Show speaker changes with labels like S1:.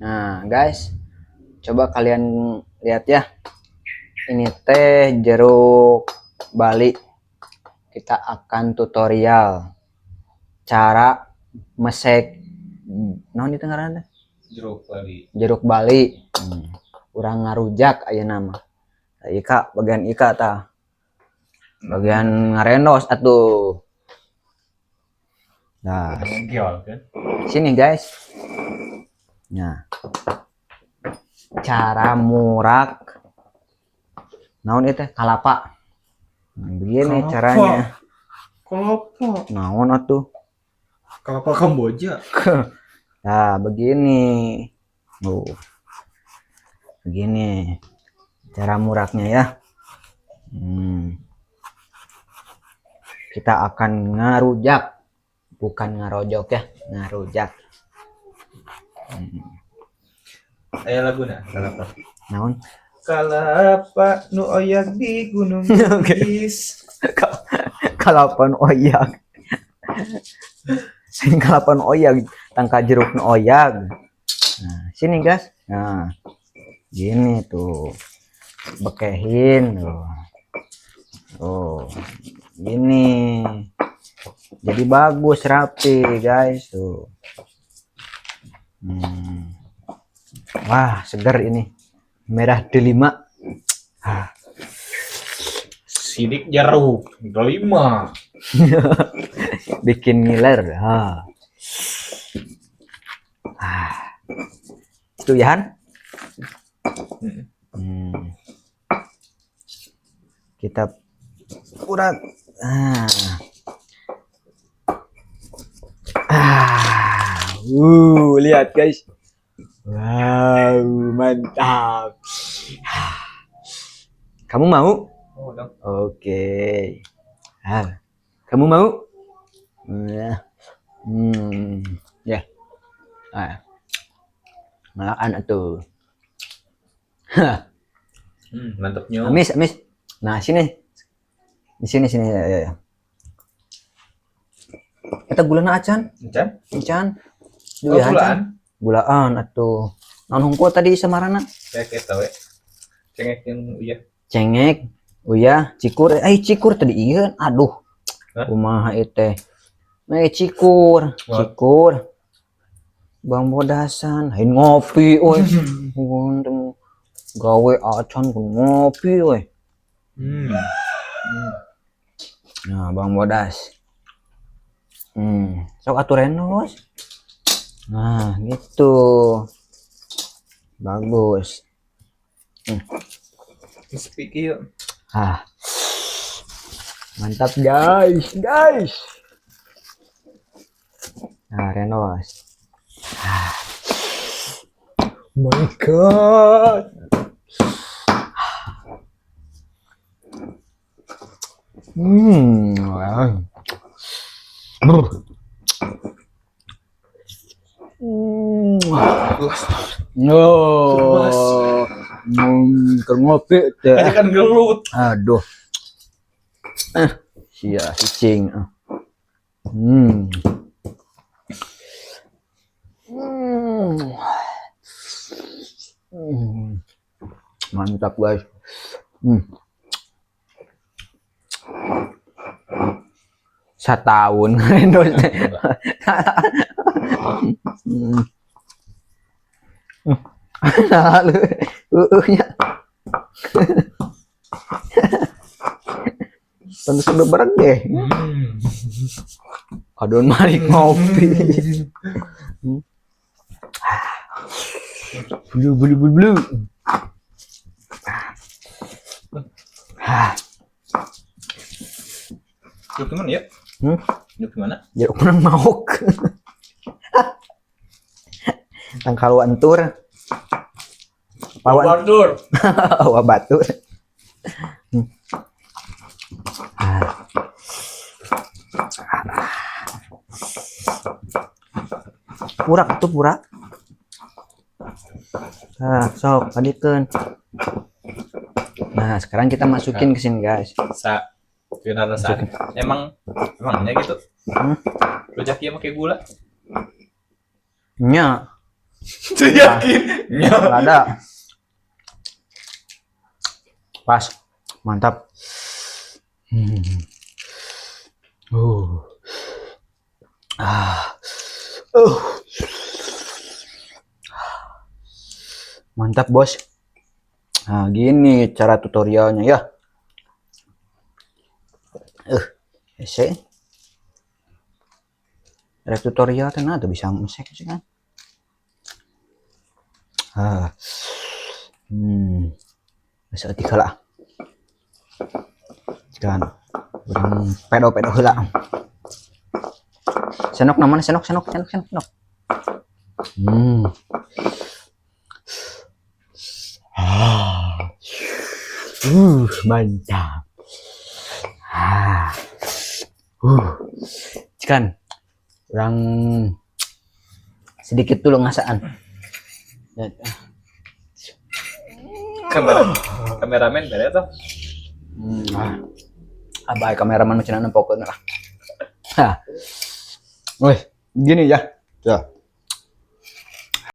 S1: Nah, guys, coba kalian lihat ya. Ini teh jeruk Bali. Kita akan tutorial cara mesek naon itu ngaranna? Jeruk Bali. Urang ngarujak aya nama. Ika bagian ika tah. Bagian ngarendos atuh. Nah, sini guys. Nah, cara murak naon itu kalapa. Begini kalapa. Caranya.
S2: Kalapa.
S1: Naon atuh?
S2: Kalapa Kamboja.
S1: Nah, begini. Begini cara muraknya ya. Kita akan ngarujak, bukan ngarojok ya, ngarujak.
S2: Aya laguna kalapa.
S1: Naon?
S2: Kalapa nu oyak di gunung Bugis.
S1: Kalapa nu oyak. Kalapa nu oyak, tangka jeruk nu oyak. Nah, sini guys. Nah, gini tuh. Bekehin tuh. Oh, gini. Jadi bagus rapi guys tuh. Wah, segar ini. Merah delima.
S2: Sidik jeruk delima.
S1: Bikin ngiler. Itu ya Han? Kita urat. Lihat guys. Wow, mantap. Kamu mau?
S2: Oh, dong.
S1: Oke. Kamu mau? Ya. Ya. Makan tuh.
S2: Mantapnya.
S1: Amis. Nah, sini. Di sini ya. Kita gulana acan. Acan.
S2: Oh,
S1: Gulaan atuh. Naon hungkul tadi samarana?
S2: Kayak tahu ya. Cengek yang uyah.
S1: Cengek, uyah, cikur. Cikur tadi iya. Aduh. Kumaha teh. Cikur. Bang bodasan, hain ngopi we. Gawe acan ngopi we. Nah, Bang Bodas. Sok aturenos. Nah, gitu. Bagus.
S2: Speak yuk.
S1: Mantap guys. Nah, renos. My God. Ngopi teh.
S2: Tadi kan gelut.
S1: Aduh. Sia cicing. Mantap guys. Setahun nya sudah berat deh. Kadon mari ngopi. Bulu.
S2: Yuk gimana ya? Yuk gimana?
S1: Ya kurang mau. Tangkalu antur.
S2: Batur.
S1: Batur. Purak. Nah, sok adikeun. Nah, sekarang kita masukin ke sini, guys.
S2: Emangnya gitu. Rujak ieu make gula.
S1: Nya.
S2: Saya yakin.
S1: Nggak ada. Pas, mantap. Ah, mantap bos. Nah, gini cara tutorialnya ya. Ese. Ada tutorial ternyata bisa mesek sih kan. Bisa tiga lah. Kan, orang pedo lah. Senok namanya senok. Mantap. Kan, orang sedikit dulu ngasaan.
S2: Kameramen beda tuh.
S1: Abai kameraman macam mana pokoknya lah. Wih, gini ya. Ya.